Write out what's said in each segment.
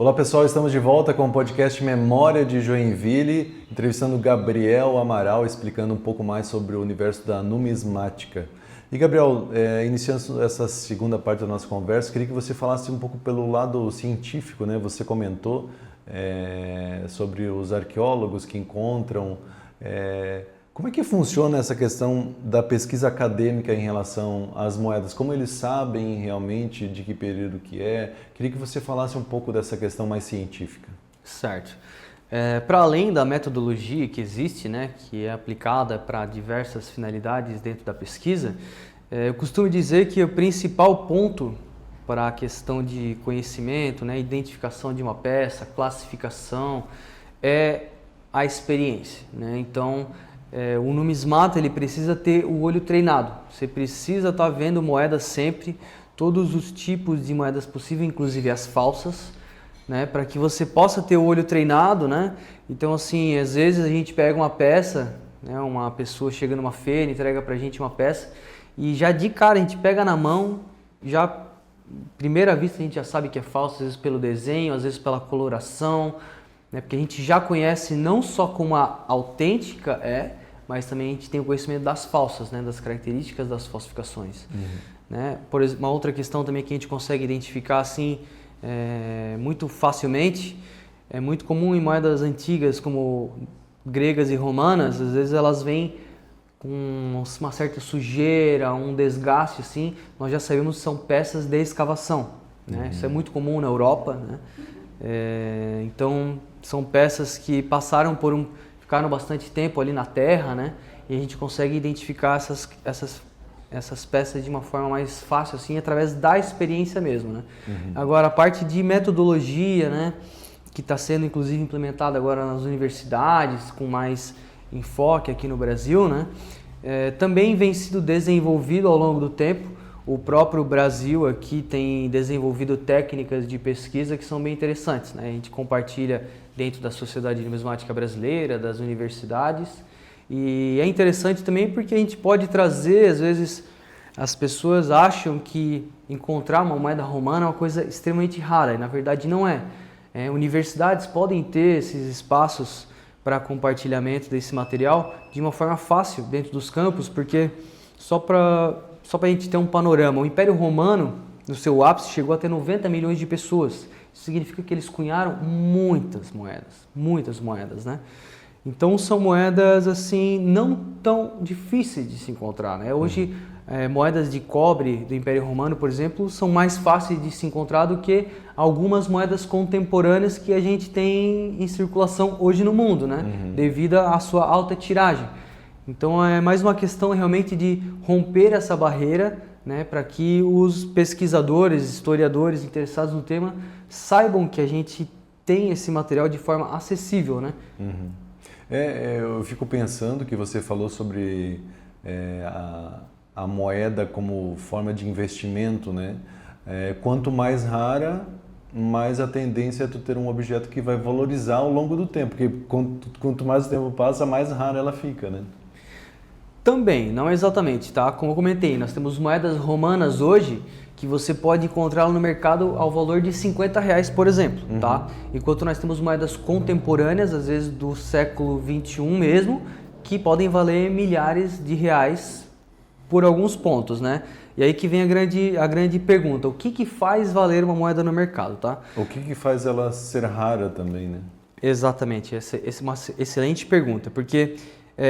Olá pessoal, estamos de volta com o podcast Memória de Joinville, entrevistando Gabriel Amaral, explicando um pouco mais sobre o universo da numismática. E Gabriel, iniciando essa segunda parte da nossa conversa, queria que você falasse um pouco pelo lado científico, né? Você comentou sobre os arqueólogos que encontram. Como é que funciona essa questão da pesquisa acadêmica em relação às moedas? Como eles sabem realmente de que período que é? Queria que você falasse um pouco dessa questão mais científica. Certo. Para além da metodologia que existe, né, que é aplicada para diversas finalidades dentro da pesquisa, eu costumo dizer que o principal ponto para a questão de conhecimento, né, identificação de uma peça, classificação, é a experiência, né? Então, o numismata ele precisa ter o olho treinado. Você precisa estar vendo moedas sempre, todos os tipos de moedas possíveis, inclusive as falsas, né, para que você possa ter o olho treinado, né? Então, assim, às vezes a gente pega uma peça, né, uma pessoa chega numa feira, entrega pra gente uma peça e já de cara a gente pega na mão, já primeira vista a gente já sabe que é falso, às vezes pelo desenho, às vezes pela coloração, né? Porque a gente já conhece não só como a autêntica mas também a gente tem o conhecimento das falsas, né, das características das falsificações. Né? Por exemplo, uma outra questão também que a gente consegue identificar assim muito facilmente, é muito comum em moedas antigas como gregas e romanas, às vezes elas vêm com uma certa sujeira, um desgaste assim, nós já sabemos que são peças de escavação, né? Isso é muito comum na Europa, né? Então são peças que ficaram bastante tempo ali na terra, né? E a gente consegue identificar essas peças de uma forma mais fácil, assim, através da experiência mesmo, né? Agora, a parte de metodologia, né, que está sendo, inclusive, implementada agora nas universidades, com mais enfoque aqui no Brasil, né, também vem sido desenvolvido ao longo do tempo. O próprio Brasil aqui tem desenvolvido técnicas de pesquisa que são bem interessantes, né? A gente compartilha dentro da Sociedade Numismática Brasileira, das universidades. E é interessante também porque a gente pode trazer, às vezes, as pessoas acham que encontrar uma moeda romana é uma coisa extremamente rara, e na verdade não é. Universidades podem ter esses espaços para compartilhamento desse material de uma forma fácil dentro dos campos, porque só para a gente ter um panorama, o Império Romano, no seu ápice, chegou a ter 90 milhões de pessoas. Isso significa que eles cunharam muitas moedas, né? Então são moedas assim não tão difíceis de se encontrar, né? Hoje moedas de cobre do Império Romano, por exemplo, são mais fáceis de se encontrar do que algumas moedas contemporâneas que a gente tem em circulação hoje no mundo, né? Devido à sua alta tiragem. Então é mais uma questão realmente de romper essa barreira, né, para que os pesquisadores, historiadores interessados no tema saibam que a gente tem esse material de forma acessível, né? Eu fico pensando que você falou sobre a moeda como forma de investimento, né? Quanto mais rara, mais a tendência é tu ter um objeto que vai valorizar ao longo do tempo, porque quanto mais o tempo passa, mais rara ela fica, né? Também, não exatamente, tá? Como eu comentei, nós temos moedas romanas hoje que você pode encontrar no mercado ao valor de R$50, por exemplo, tá? Enquanto nós temos moedas contemporâneas, às vezes do século XXI mesmo, que podem valer milhares de reais por alguns pontos, né? E aí que vem a grande pergunta, o que faz valer uma moeda no mercado, tá? O que faz ela ser rara também, né? Exatamente, essa é uma excelente pergunta, porque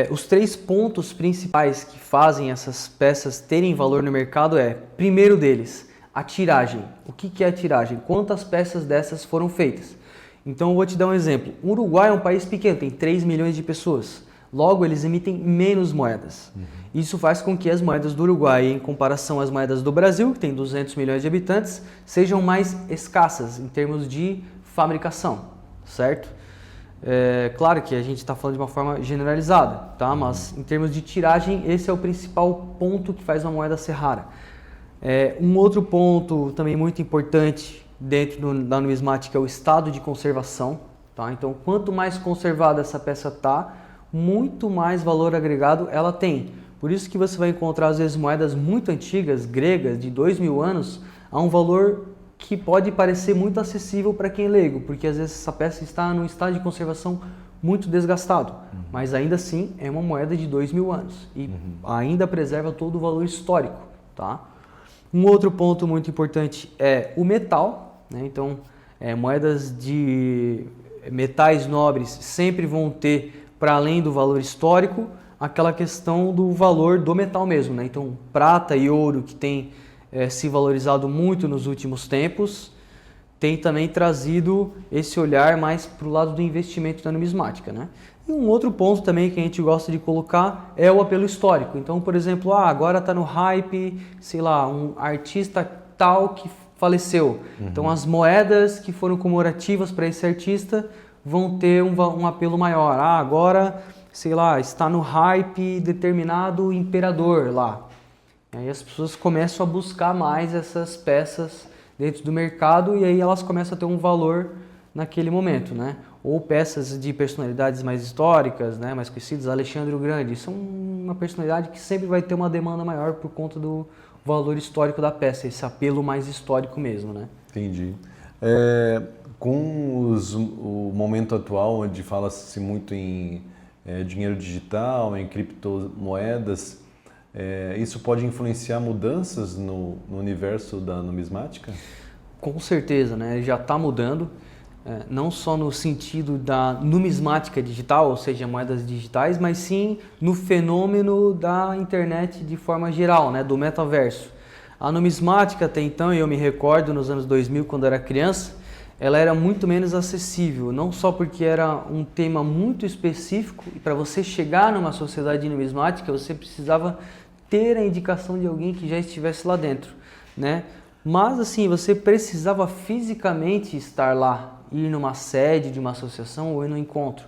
os 3 pontos principais que fazem essas peças terem valor no mercado primeiro deles, a tiragem. O que é a tiragem? Quantas peças dessas foram feitas? Então eu vou te dar um exemplo. O Uruguai é um país pequeno, tem 3 milhões de pessoas. Logo, eles emitem menos moedas. Isso faz com que as moedas do Uruguai, em comparação às moedas do Brasil, que tem 200 milhões de habitantes, sejam mais escassas em termos de fabricação, certo? Claro que a gente está falando de uma forma generalizada, tá? Mas em termos de tiragem, esse é o principal ponto que faz uma moeda ser rara. Um outro ponto também muito importante dentro da numismática é o estado de conservação, tá? Então, quanto mais conservada essa peça está, muito mais valor agregado ela tem. Por isso que você vai encontrar às vezes moedas muito antigas, gregas, de 2000 anos, a um valor que pode parecer muito acessível para quem é leigo, porque às vezes essa peça está num estado de conservação muito desgastado, mas ainda assim é uma moeda de 2.000 anos e ainda preserva todo o valor histórico, tá? Um outro ponto muito importante é o metal, né? Então, moedas de metais nobres sempre vão ter, para além do valor histórico, aquela questão do valor do metal mesmo, né? Então, prata e ouro, que tem se valorizado muito nos últimos tempos, tem também trazido esse olhar mais para o lado do investimento na numismática, né? E um outro ponto também que a gente gosta de colocar é o apelo histórico. Então, por exemplo, agora está no hype, sei lá, um artista tal que faleceu. Então, as moedas que foram comemorativas para esse artista vão ter um apelo maior. Agora, sei lá, está no hype determinado imperador lá. E aí as pessoas começam a buscar mais essas peças dentro do mercado e aí elas começam a ter um valor naquele momento, né? Ou peças de personalidades mais históricas, né, mais conhecidas, Alexandre o Grande. Isso é uma personalidade que sempre vai ter uma demanda maior por conta do valor histórico da peça, esse apelo mais histórico mesmo, né? Entendi. Com o momento atual, onde fala-se muito em dinheiro digital, em criptomoedas, isso pode influenciar mudanças no universo da numismática? Com certeza, né? Já está mudando, não só no sentido da numismática digital, ou seja, moedas digitais, mas sim no fenômeno da internet de forma geral, né? Do metaverso. A numismática até então, e eu me recordo nos anos 2000, quando eu era criança, ela era muito menos acessível, não só porque era um tema muito específico, e para você chegar numa sociedade numismática, você precisava ter a indicação de alguém que já estivesse lá dentro, né? Mas assim, você precisava fisicamente estar lá, ir numa sede de uma associação ou ir num encontro.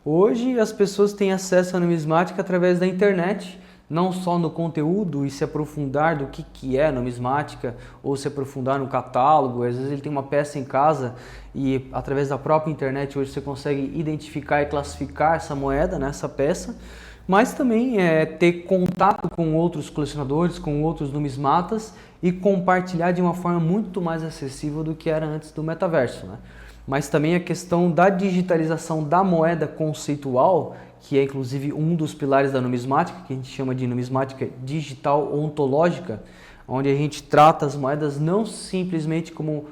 Hoje as pessoas têm acesso à numismática através da internet, não só no conteúdo e se aprofundar do que é numismática ou se aprofundar no catálogo. Às vezes ele tem uma peça em casa e através da própria internet hoje você consegue identificar e classificar essa moeda, né, essa peça, mas também ter contato com outros colecionadores, com outros numismatas e compartilhar de uma forma muito mais acessível do que era antes do metaverso, né? Mas também a questão da digitalização da moeda conceitual, que é inclusive um dos pilares da numismática, que a gente chama de numismática digital ontológica, onde a gente trata as moedas não simplesmente como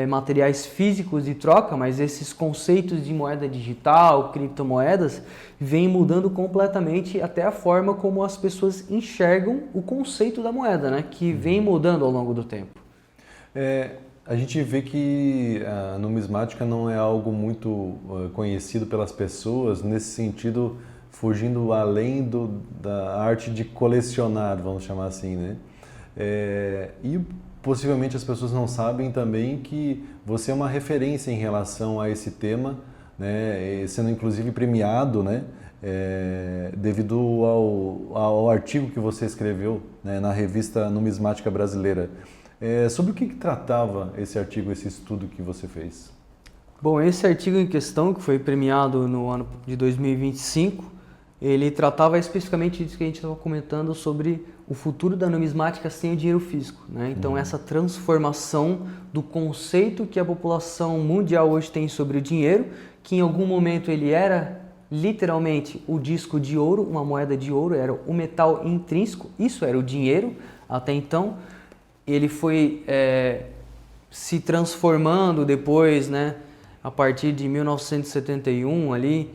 materiais físicos de troca, mas esses conceitos de moeda digital, criptomoedas, vêm mudando completamente até a forma como as pessoas enxergam o conceito da moeda, né? Que vem mudando ao longo do tempo. A gente vê que a numismática não é algo muito conhecido pelas pessoas, nesse sentido, fugindo além da arte de colecionar, vamos chamar assim, né? E possivelmente as pessoas não sabem também que você é uma referência em relação a esse tema, né? Sendo inclusive premiado, né? Devido ao artigo que você escreveu, né? Na revista Numismática Brasileira. Sobre o que tratava esse artigo, esse estudo que você fez? Bom, esse artigo em questão, que foi premiado no ano de 2025, ele tratava especificamente disso que a gente estava comentando sobre o futuro da numismática sem o dinheiro físico, né? Então, essa transformação do conceito que a população mundial hoje tem sobre o dinheiro, que em algum momento ele era literalmente o disco de ouro, uma moeda de ouro, era o metal intrínseco, isso era o dinheiro até então. Ele foi se transformando depois, né, a partir de 1971 ali,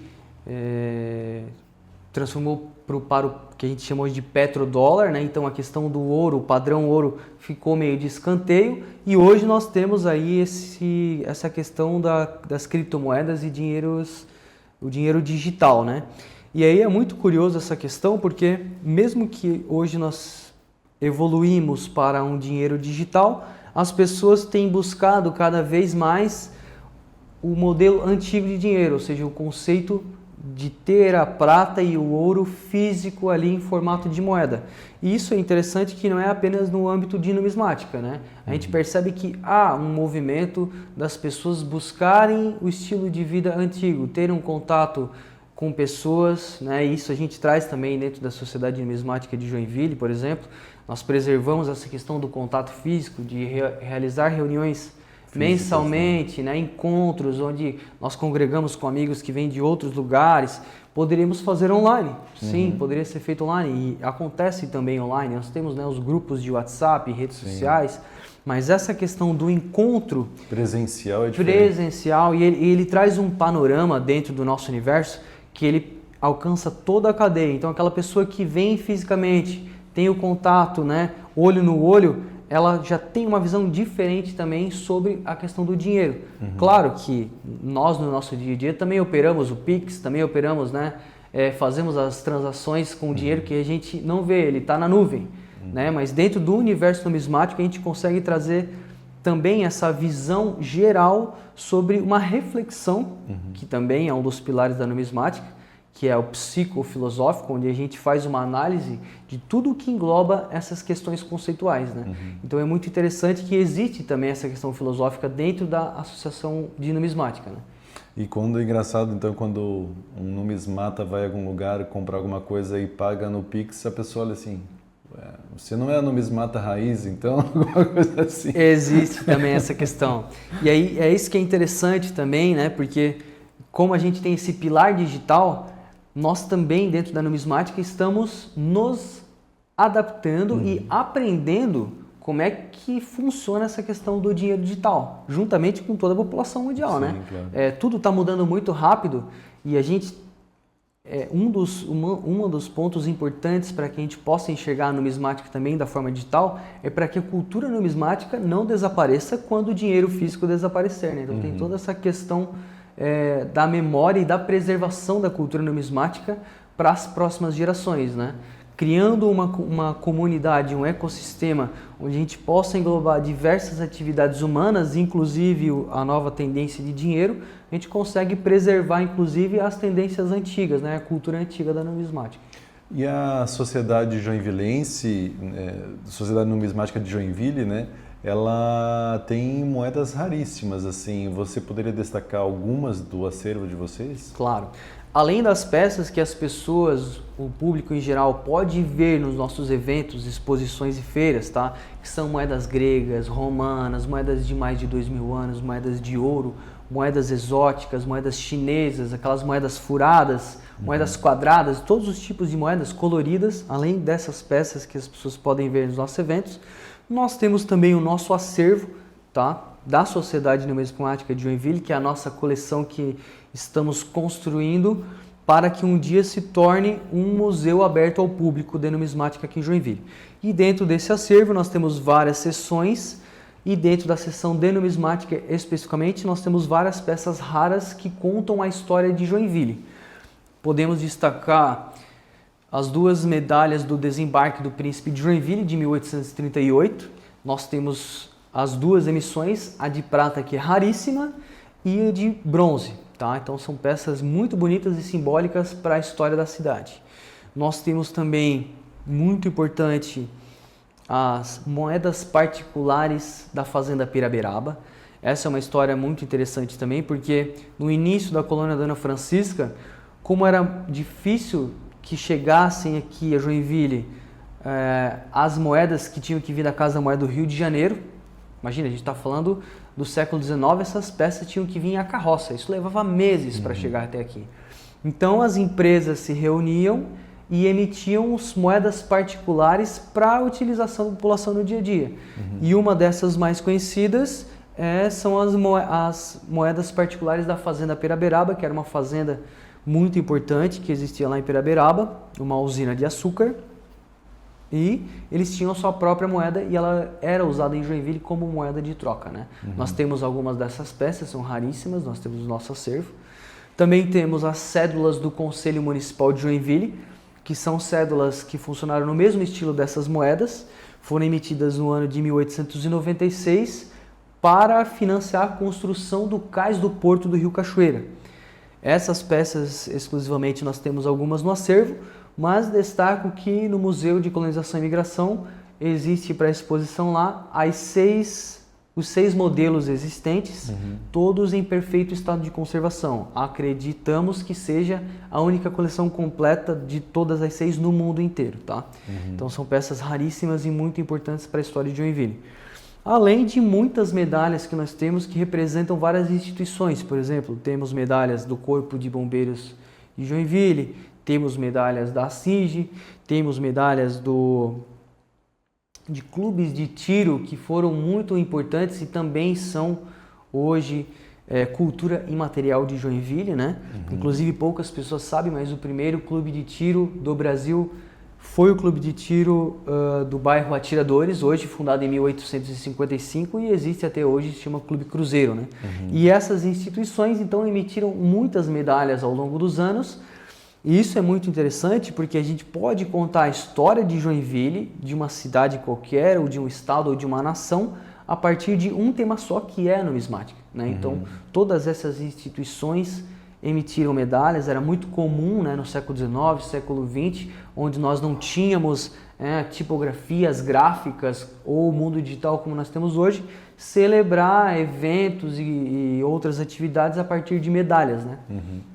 transformou para o que a gente chamou de petrodólar, né? Então a questão do ouro, o padrão ouro ficou meio de escanteio e hoje nós temos aí essa questão das criptomoedas e o dinheiro digital, né? E aí é muito curioso essa questão porque mesmo que hoje nós evoluímos para um dinheiro digital, as pessoas têm buscado cada vez mais o modelo antigo de dinheiro, ou seja, o conceito de ter a prata e o ouro físico ali em formato de moeda. E isso é interessante que não é apenas no âmbito de numismática, né? A gente percebe que há um movimento das pessoas buscarem o estilo de vida antigo, terem um contato com pessoas, né? Isso a gente traz também dentro da Sociedade Numismática de Joinville, por exemplo. Nós preservamos essa questão do contato físico, de realizar reuniões mensalmente, né? Encontros onde nós congregamos com amigos que vêm de outros lugares, poderíamos fazer online. Sim, poderia ser feito online e acontece também online. Nós temos, né, os grupos de WhatsApp, redes sociais, mas essa questão do encontro presencial é diferente. Presencial, e ele traz um panorama dentro do nosso universo que ele alcança toda a cadeia. Então aquela pessoa que vem fisicamente, tem o contato, né, olho no olho, ela já tem uma visão diferente também sobre a questão do dinheiro. Claro que nós no nosso dia a dia também operamos o Pix, também operamos, né, fazemos as transações com o dinheiro que a gente não vê, ele está na nuvem. Né? Mas dentro do universo numismático a gente consegue trazer também essa visão geral sobre uma reflexão, que também é um dos pilares da numismática, que é o psicofilosófico, onde a gente faz uma análise de tudo o que engloba essas questões conceituais. Né? Então é muito interessante que existe também essa questão filosófica dentro da associação de numismática. Né? E quando é engraçado, então, quando um numismata vai a algum lugar comprar alguma coisa e paga no Pix, a pessoa olha assim... Você não é a numismata raiz, então, alguma coisa assim. Existe também essa questão. E aí é isso que é interessante também, né? Porque como a gente tem esse pilar digital, nós também dentro da numismática estamos nos adaptando e aprendendo como é que funciona essa questão do dinheiro digital, juntamente com toda a população mundial, Sim, né? Claro. Tudo está mudando muito rápido e a gente... um dos pontos importantes para que a gente possa enxergar a numismática também da forma digital é para que a cultura numismática não desapareça quando o dinheiro físico desaparecer. Né? Então tem toda essa questão da memória e da preservação da cultura numismática para as próximas gerações, né? Criando uma comunidade, um ecossistema onde a gente possa englobar diversas atividades humanas, inclusive a nova tendência de dinheiro, a gente consegue preservar inclusive as tendências antigas, né? A cultura antiga da numismática. E a Sociedade Joinvilense, Sociedade Numismática de Joinville, né? Ela tem moedas raríssimas, assim. Você poderia destacar algumas do acervo de vocês? Claro. Além das peças que as pessoas, o público em geral, pode ver nos nossos eventos, exposições e feiras, tá? Que são moedas gregas, romanas, moedas de mais de 2.000 anos, moedas de ouro, moedas exóticas, moedas chinesas, aquelas moedas furadas, moedas quadradas, todos os tipos de moedas coloridas, além dessas peças que as pessoas podem ver nos nossos eventos. Nós temos também o nosso acervo, tá? Da Sociedade Numismática de Joinville, que é a nossa coleção que estamos construindo para que um dia se torne um museu aberto ao público de numismática aqui em Joinville. E dentro desse acervo nós temos várias seções e dentro da seção de numismática especificamente nós temos várias peças raras que contam a história de Joinville. Podemos destacar as duas medalhas do desembarque do Príncipe de Joinville de 1838. Nós temos as duas emissões, a de prata que é raríssima e a de bronze. Tá? Então são peças muito bonitas e simbólicas para a história da cidade. Nós temos também, muito importante, as moedas particulares da Fazenda Piraberaba. Essa é uma história muito interessante também, porque no início da colônia Dona Francisca, como era difícil que chegassem aqui a Joinville as moedas que tinham que vir da Casa da Moeda do Rio de Janeiro, imagina, a gente está falando do século XIX, essas peças tinham que vir a carroça, isso levava meses para chegar até aqui. Então as empresas se reuniam e emitiam moedas particulares para a utilização da população no dia a dia. E uma dessas mais conhecidas são as moedas particulares da Fazenda Piraberaba, que era uma fazenda muito importante que existia lá em Piraberaba, uma usina de açúcar. E eles tinham sua própria moeda e ela era usada em Joinville como moeda de troca, né? Nós temos algumas dessas peças, são raríssimas, nós temos o nosso acervo. Também temos as cédulas do Conselho Municipal de Joinville, que são cédulas que funcionaram no mesmo estilo dessas moedas, foram emitidas no ano de 1896 para financiar a construção do cais do Porto do Rio Cachoeira. Essas peças, exclusivamente, nós temos algumas no acervo, mas destaco que no Museu de Colonização e Imigração existe para exposição lá os 6 modelos existentes, todos em perfeito estado de conservação. Acreditamos que seja a única coleção completa de todas as 6 no mundo inteiro, tá? Então são peças raríssimas e muito importantes para a história de Joinville. Além de muitas medalhas que nós temos que representam várias instituições. Por exemplo, temos medalhas do Corpo de Bombeiros de Joinville, temos medalhas da CIG, temos medalhas de clubes de tiro que foram muito importantes e também são hoje cultura imaterial de Joinville, né? Inclusive poucas pessoas sabem, mas o primeiro clube de tiro do Brasil foi o clube de tiro do bairro Atiradores, hoje fundado em 1855 e existe até hoje, se chama Clube Cruzeiro, né? E essas instituições então emitiram muitas medalhas ao longo dos anos. E isso é muito interessante porque a gente pode contar a história de Joinville, de uma cidade qualquer, ou de um estado, ou de uma nação, a partir de um tema só, que é a numismática, né? Então, todas essas instituições emitiram medalhas. Era muito comum, né, no século XIX, século XX, onde nós não tínhamos tipografias gráficas ou o mundo digital como nós temos hoje, celebrar eventos e outras atividades a partir de medalhas, né?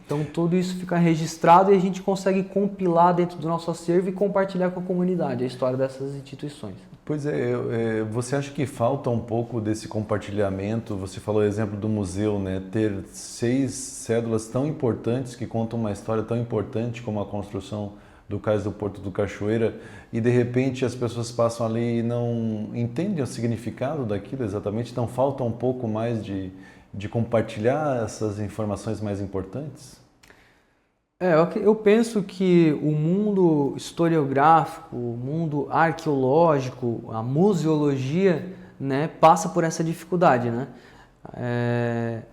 Então tudo isso fica registrado e a gente consegue compilar dentro do nosso acervo e compartilhar com a comunidade a história dessas instituições. Pois é, você acha que falta um pouco desse compartilhamento? Você falou o exemplo do museu, né? Ter 6 cédulas tão importantes que contam uma história tão importante como a construção do cais do Porto do Cachoeira, e de repente as pessoas passam ali e não entendem o significado daquilo exatamente, então falta um pouco mais de compartilhar essas informações mais importantes? Eu penso que o mundo historiográfico, o mundo arqueológico, a museologia, né, passa por essa dificuldade, né?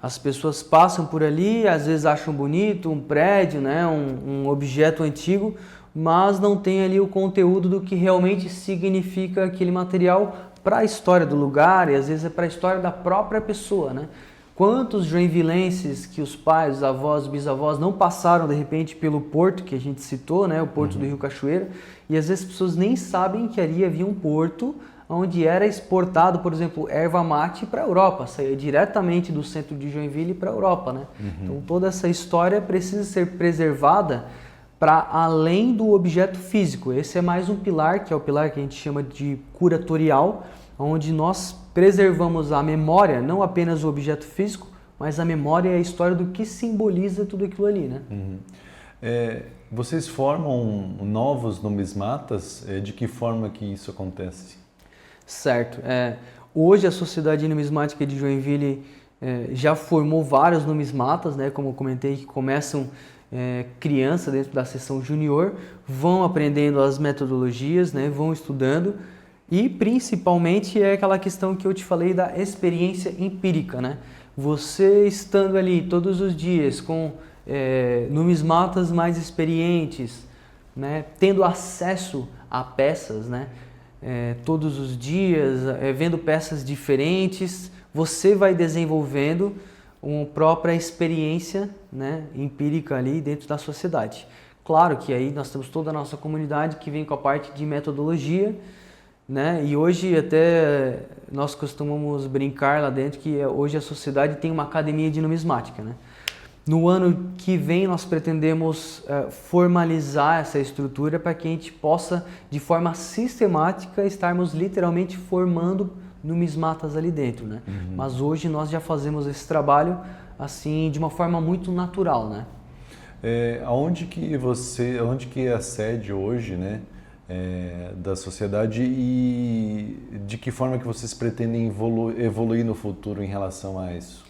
As pessoas passam por ali, às vezes acham bonito um prédio, né, um objeto antigo, mas não tem ali o conteúdo do que realmente significa aquele material para a história do lugar e às vezes é para a história da própria pessoa, né? Quantos joinvilenses que os pais, os avós, os bisavós não passaram de repente pelo porto que a gente citou, né, o porto do Rio Cachoeira, e às vezes as pessoas nem sabem que ali havia um porto onde era exportado, por exemplo, erva mate para a Europa, saía diretamente do centro de Joinville para a Europa, né? Então toda essa história precisa ser preservada para além do objeto físico. Esse é mais um pilar, que é o pilar que a gente chama de curatorial, onde nós preservamos a memória, não apenas o objeto físico, mas a memória e a história do que simboliza tudo aquilo ali, né? Vocês formam novos numismatas? De que forma que isso acontece? Certo. Hoje a Sociedade Numismática de Joinville já formou vários numismatas, né? Como eu comentei, que começam criança dentro da seção júnior, vão aprendendo as metodologias, né? Vão estudando. E principalmente é aquela questão que eu te falei da experiência empírica, né? Você estando ali todos os dias com numismatas mais experientes, né? Tendo acesso a peças, né? Todos os dias, vendo peças diferentes, você vai desenvolvendo uma própria experiência, né, empírica ali dentro da sociedade. Claro que aí nós temos toda a nossa comunidade que vem com a parte de metodologia, né? E hoje até nós costumamos brincar lá dentro que hoje a sociedade tem uma academia de numismática, né? No ano que vem nós pretendemos formalizar essa estrutura para que a gente possa, de forma sistemática, estarmos literalmente formando numismatas ali dentro, né? Mas hoje nós já fazemos esse trabalho assim de uma forma muito natural, né? Onde que é a sede hoje, né? Da sociedade, e de que forma que vocês pretendem evoluir no futuro em relação a isso?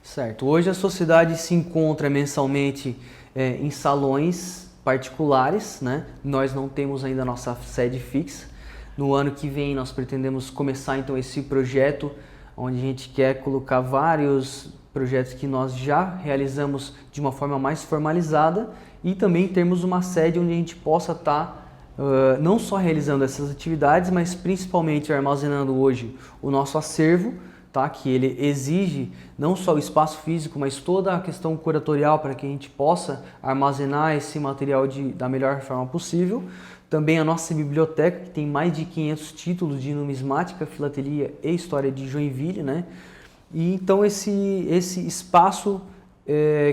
Certo. Hoje a sociedade se encontra mensalmente em salões particulares, né? Nós não temos ainda a nossa sede fixa. No ano que vem nós pretendemos começar então esse projeto, onde a gente quer colocar vários projetos que nós já realizamos de uma forma mais formalizada e também termos uma sede onde a gente possa estar não só realizando essas atividades, mas principalmente armazenando hoje o nosso acervo, tá? Que ele exige não só o espaço físico, mas toda a questão curatorial para que a gente possa armazenar esse material da melhor forma possível. Também a nossa biblioteca, que tem mais de 500 títulos de numismática, filatelia e história de Joinville, né? E então esse espaço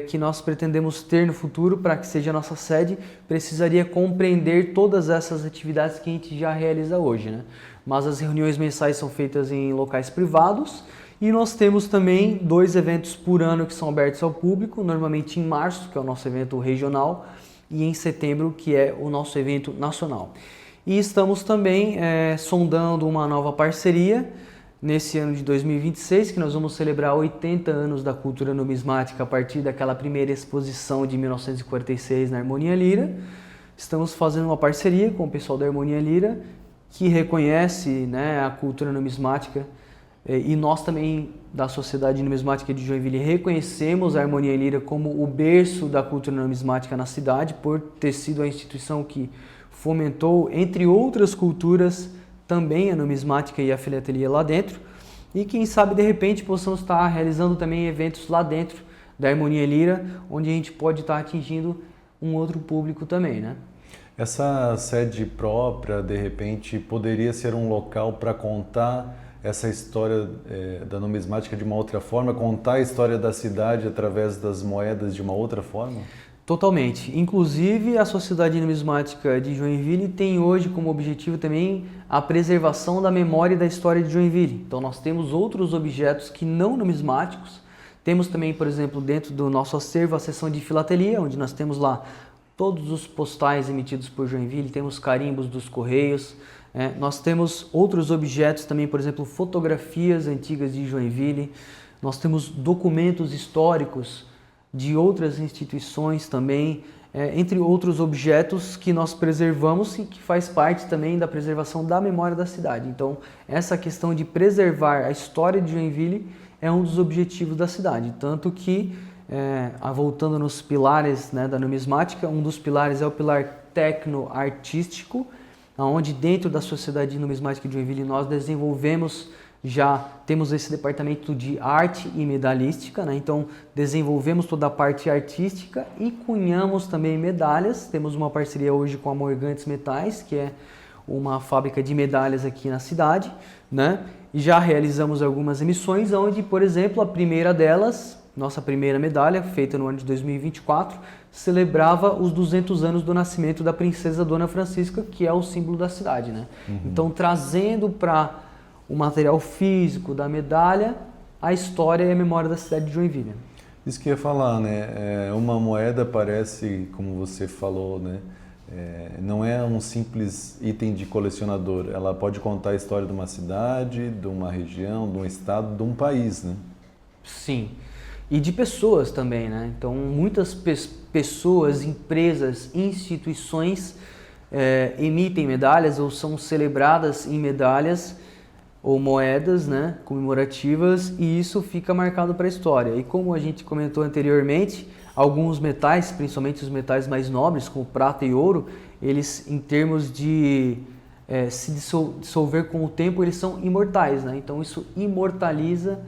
que nós pretendemos ter no futuro para que seja a nossa sede, precisaria compreender todas essas atividades que a gente já realiza hoje, né? mas as reuniões mensais são feitas em locais privados. E nós temos também 2 eventos por ano que são abertos ao público, normalmente em março, que é o nosso evento regional, e em setembro, que é o nosso evento nacional. E estamos também sondando uma nova parceria nesse ano de 2026, que nós vamos celebrar 80 anos da cultura numismática a partir daquela primeira exposição de 1946 na Harmonia Lira. Estamos fazendo uma parceria com o pessoal da Harmonia Lira, que reconhece, né, a cultura numismática, e nós também, da Sociedade Numismática de Joinville, reconhecemos a Harmonia Lira como o berço da cultura numismática na cidade, por ter sido a instituição que fomentou, entre outras culturas, também a numismática e a filatelia lá dentro. E quem sabe, de repente, possamos estar realizando também eventos lá dentro da Harmonia Lira, onde a gente pode estar atingindo um outro público também, né? Essa sede própria, de repente, poderia ser um local para contar essa história da numismática de uma outra forma, contar a história da cidade através das moedas de uma outra forma? Totalmente. Inclusive, a Sociedade Numismática de Joinville tem hoje como objetivo também a preservação da memória e da história de Joinville. Então, nós temos outros objetos que não numismáticos. Temos também, por exemplo, dentro do nosso acervo, a seção de filatelia, onde nós temos lá todos os postais emitidos por Joinville, temos carimbos dos Correios. Nós temos outros objetos também, por exemplo, fotografias antigas de Joinville. Nós temos documentos históricos de outras instituições também, entre outros objetos que nós preservamos e que faz parte também da preservação da memória da cidade. Então, essa questão de preservar a história de Joinville é um dos objetivos da cidade, tanto que, voltando nos pilares, né, da numismática, um dos pilares é o pilar tecno-artístico, onde dentro da Sociedade Numismática de Joinville nós temos esse departamento de arte e medalhística, né? Então desenvolvemos toda a parte artística e cunhamos também medalhas. Temos uma parceria hoje com a Morgantes Metais, que é uma fábrica de medalhas aqui na cidade, né? E já realizamos algumas emissões, onde, por exemplo, a primeira delas, nossa primeira medalha, feita no ano de 2024, celebrava os 200 anos do nascimento da princesa Dona Francisca, que é o símbolo da cidade, né? Então, trazendo para o material físico da medalha a história e a memória da cidade de Joinville. Isso que eu ia falar, né? Uma moeda parece, como você falou, né? Não é um simples item de colecionador. Ela pode contar a história de uma cidade, de uma região, de um estado, de um país, né? Sim. E de pessoas também, né? Então, muitas pessoas, empresas, instituições emitem medalhas ou são celebradas em medalhas ou moedas, né, comemorativas, e isso fica marcado para a história. E como a gente comentou anteriormente, alguns metais, principalmente os metais mais nobres, como prata e ouro, eles, em termos de se dissolver com o tempo, eles são imortais, né? Então isso imortaliza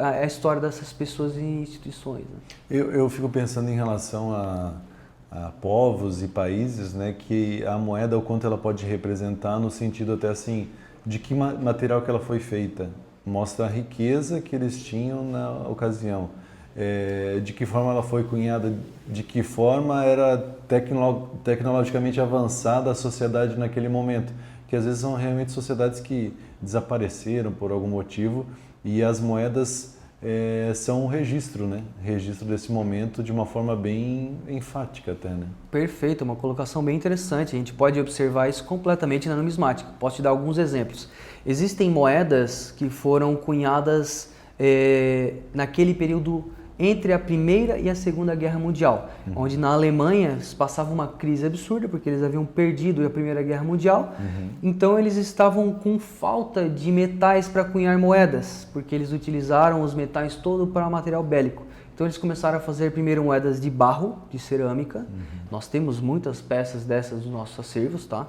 a história dessas pessoas e instituições, né? Eu fico pensando em relação a povos e países, né, que a moeda, o quanto ela pode representar, no sentido até assim, de que material que ela foi feita, mostra a riqueza que eles tinham na ocasião, de que forma ela foi cunhada, de que forma era tecnologicamente avançada a sociedade naquele momento, que às vezes são realmente sociedades que desapareceram por algum motivo e as moedas são um registro, né? Registro desse momento de uma forma bem enfática até, né? Perfeito, uma colocação bem interessante. A gente pode observar isso completamente na numismática. Posso te dar alguns exemplos. Existem moedas que foram cunhadas naquele período entre a Primeira e a Segunda Guerra Mundial, onde na Alemanha se passava uma crise absurda, porque eles haviam perdido a Primeira Guerra Mundial, então eles estavam com falta de metais para cunhar moedas, porque eles utilizaram os metais todo para material bélico. Então eles começaram a fazer primeiro moedas de barro, de cerâmica. Nós temos muitas peças dessas nos nossos acervos, tá?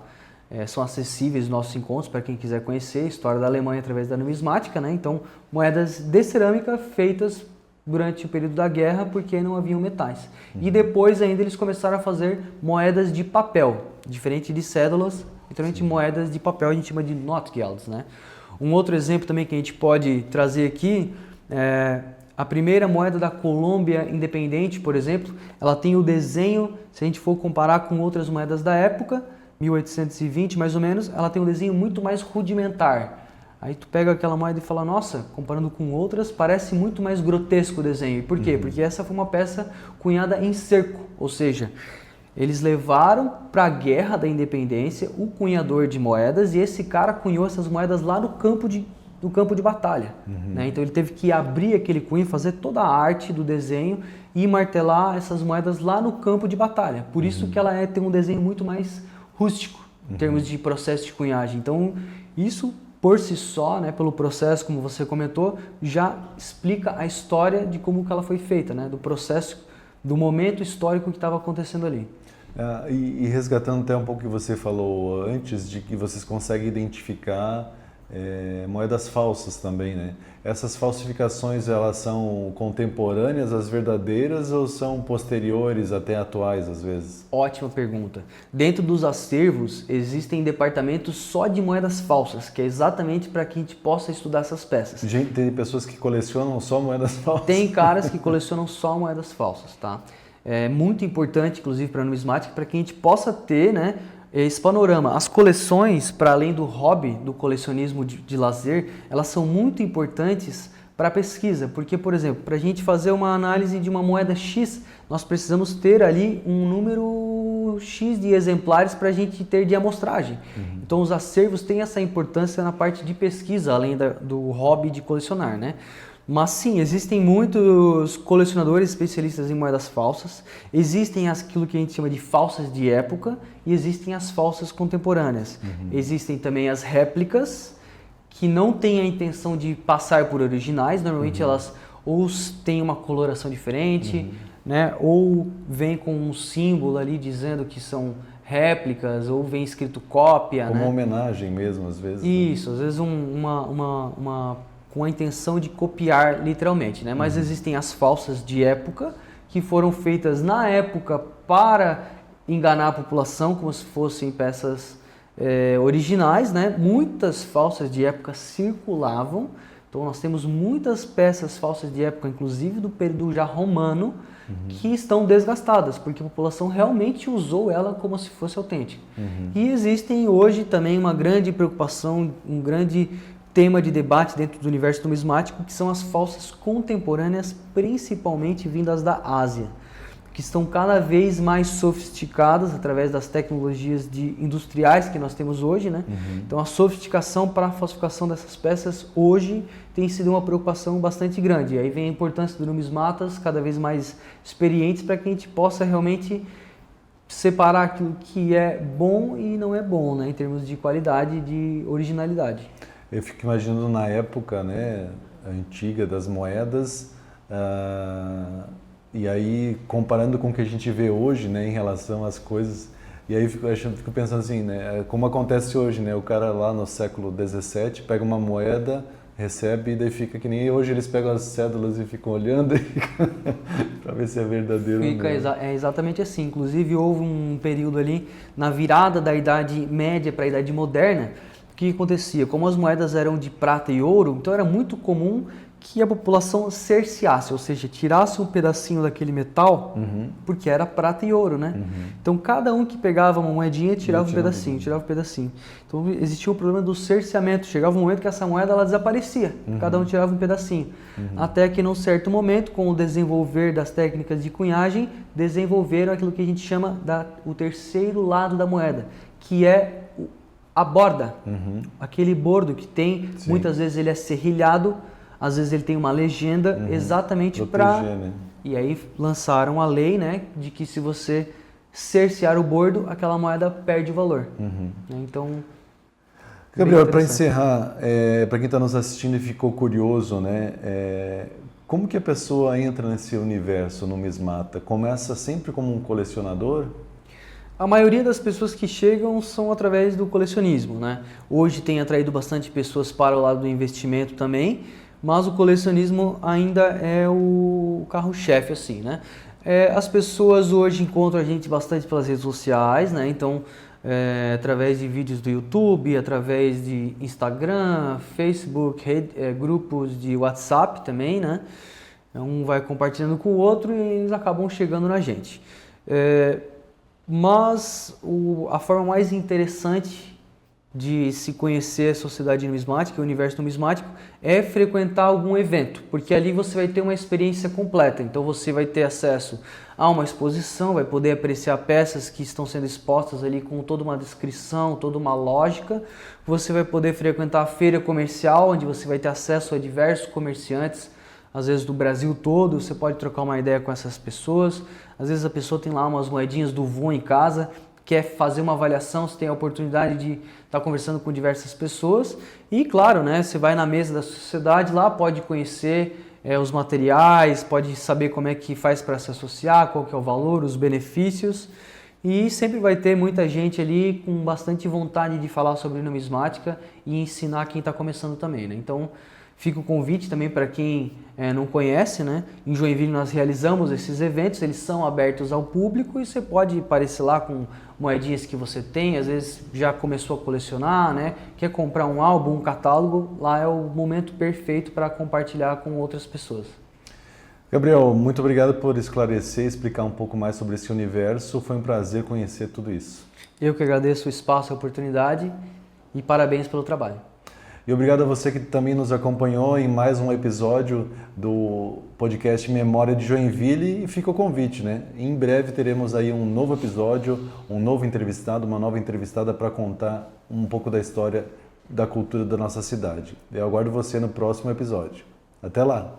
São acessíveis nos nossos encontros para quem quiser conhecer a história da Alemanha através da numismática, né? Então, moedas de cerâmica feitas durante o período da guerra, porque não haviam metais. E depois ainda eles começaram a fazer moedas de papel, diferente de cédulas, literalmente moedas de papel a gente chama de Notgelds, né? Um outro exemplo também que a gente pode trazer aqui é a primeira moeda da Colômbia independente, por exemplo, ela tem o desenho, se a gente for comparar com outras moedas da época, 1820 mais ou menos, ela tem um desenho muito mais rudimentar. Aí tu pega aquela moeda e fala, nossa, comparando com outras, parece muito mais grotesco o desenho. Por quê? Porque essa foi uma peça cunhada em cerco, ou seja, eles levaram para a Guerra da Independência o cunhador de moedas e esse cara cunhou essas moedas lá no campo de batalha. Né? Então ele teve que abrir aquele cunho, fazer toda a arte do desenho e martelar essas moedas lá no campo de batalha. Por isso que ela tem um desenho muito mais rústico em termos de processo de cunhagem. Então isso por si só, né, pelo processo, como você comentou, já explica a história de como que ela foi feita, né, do processo, do momento histórico que estava acontecendo ali. E resgatando até um pouco o que você falou antes, de que vocês conseguem identificar moedas falsas também, né? Essas falsificações, elas são contemporâneas às verdadeiras ou são posteriores até atuais, às vezes? Ótima pergunta. Dentro dos acervos, existem departamentos só de moedas falsas, que é exatamente para que a gente possa estudar essas peças. Gente, tem pessoas que colecionam só moedas falsas? Tem caras que colecionam só moedas falsas, tá? É muito importante, inclusive, para a numismática, para que a gente possa ter, né, esse panorama. As coleções, para além do hobby, do colecionismo de lazer, elas são muito importantes para a pesquisa, porque, por exemplo, para a gente fazer uma análise de uma moeda X, nós precisamos ter ali um número X de exemplares para a gente ter de amostragem. Então, os acervos têm essa importância na parte de pesquisa, além do hobby de colecionar, né? Mas sim, existem muitos colecionadores especialistas em moedas falsas, existem aquilo que a gente chama de falsas de época e existem as falsas contemporâneas. Existem também as réplicas, que não têm a intenção de passar por originais, normalmente elas ou têm uma coloração diferente, né, ou vem com um símbolo ali dizendo que são réplicas, ou vem escrito cópia. Como né? uma homenagem mesmo, às vezes. Isso, às vezes com a intenção de copiar literalmente, né? Mas existem as falsas de época, que foram feitas na época para enganar a população, como se fossem peças originais, né? Muitas falsas de época circulavam, então nós temos muitas peças falsas de época, inclusive do período já romano, que estão desgastadas, porque a população realmente usou ela como se fosse autêntica. E existem hoje também uma grande preocupação, um grande tema de debate dentro do universo numismático, que são as falsas contemporâneas, principalmente vindas da Ásia, que estão cada vez mais sofisticadas através das tecnologias industriais que nós temos hoje, né? Então a sofisticação para a falsificação dessas peças hoje tem sido uma preocupação bastante grande. E aí vem a importância dos numismatas cada vez mais experientes para que a gente possa realmente separar aquilo que é bom e não é bom, né? Em termos de qualidade e de originalidade. Eu fico imaginando na época, né, antiga das moedas, e aí comparando com o que a gente vê hoje, né, em relação às coisas, e aí fico pensando assim, né, como acontece hoje, né, o cara lá no século XVII pega uma moeda, recebe e daí fica que nem hoje eles pegam as cédulas e ficam olhando para ver se é verdadeiro ou não. É exatamente assim. Inclusive houve um período ali na virada da Idade Média para a Idade Moderna. O que acontecia? Como as moedas eram de prata e ouro, então era muito comum que a população cerceasse, ou seja, tirasse um pedacinho daquele metal, porque era prata e ouro, né? Então cada um que pegava uma moedinha tirava um pedacinho. Então existia o problema do cerceamento. Chegava um momento que essa moeda ela desaparecia, cada um tirava um pedacinho. Até que num certo momento, com o desenvolver das técnicas de cunhagem, desenvolveram aquilo que a gente chama o terceiro lado da moeda, que é a borda, aquele bordo que tem, muitas vezes ele é serrilhado, às vezes ele tem uma legenda, exatamente para... Né? E aí lançaram a lei, né, de que se você cercear o bordo, aquela moeda perde valor. Então... Gabriel, para encerrar, para quem está nos assistindo e ficou curioso, né, como que a pessoa entra nesse universo numismata? Começa sempre como um colecionador? A maioria das pessoas que chegam são através do colecionismo, né? Hoje tem atraído bastante pessoas para o lado do investimento também, mas o colecionismo ainda é o carro-chefe, assim, né? As pessoas hoje encontram a gente bastante pelas redes sociais, né? Então, através de vídeos do YouTube, através de Instagram, Facebook, grupos de WhatsApp também, né? Um vai compartilhando com o outro e eles acabam chegando na gente. Mas a forma mais interessante de se conhecer a sociedade numismática, o universo numismático, é frequentar algum evento, porque ali você vai ter uma experiência completa. Então você vai ter acesso a uma exposição, vai poder apreciar peças que estão sendo expostas ali com toda uma descrição, toda uma lógica. Você vai poder frequentar a feira comercial, onde você vai ter acesso a diversos comerciantes, às vezes do Brasil todo. Você pode trocar uma ideia com essas pessoas. Às vezes a pessoa tem lá umas moedinhas do vô em casa, quer fazer uma avaliação, você tem a oportunidade de estar conversando com diversas pessoas. E claro, né, você vai na mesa da sociedade lá, pode conhecer os materiais, pode saber como é que faz para se associar, qual que é o valor, os benefícios. E sempre vai ter muita gente ali com bastante vontade de falar sobre numismática e ensinar quem está começando também, né? Então, fica o convite também para quem não conhece, né? Em Joinville nós realizamos esses eventos, eles são abertos ao público e você pode aparecer lá com moedinhas que você tem, às vezes já começou a colecionar, né? Quer comprar um álbum, um catálogo, lá é o momento perfeito para compartilhar com outras pessoas. Gabriel, muito obrigado por esclarecer e explicar um pouco mais sobre esse universo. Foi um prazer conhecer tudo isso. Eu que agradeço o espaço e a oportunidade e parabéns pelo trabalho. E obrigado a você que também nos acompanhou em mais um episódio do podcast Memória de Joinville. E fica o convite, né? Em breve teremos aí um novo episódio, um novo entrevistado, uma nova entrevistada para contar um pouco da história da cultura da nossa cidade. Eu aguardo você no próximo episódio. Até lá!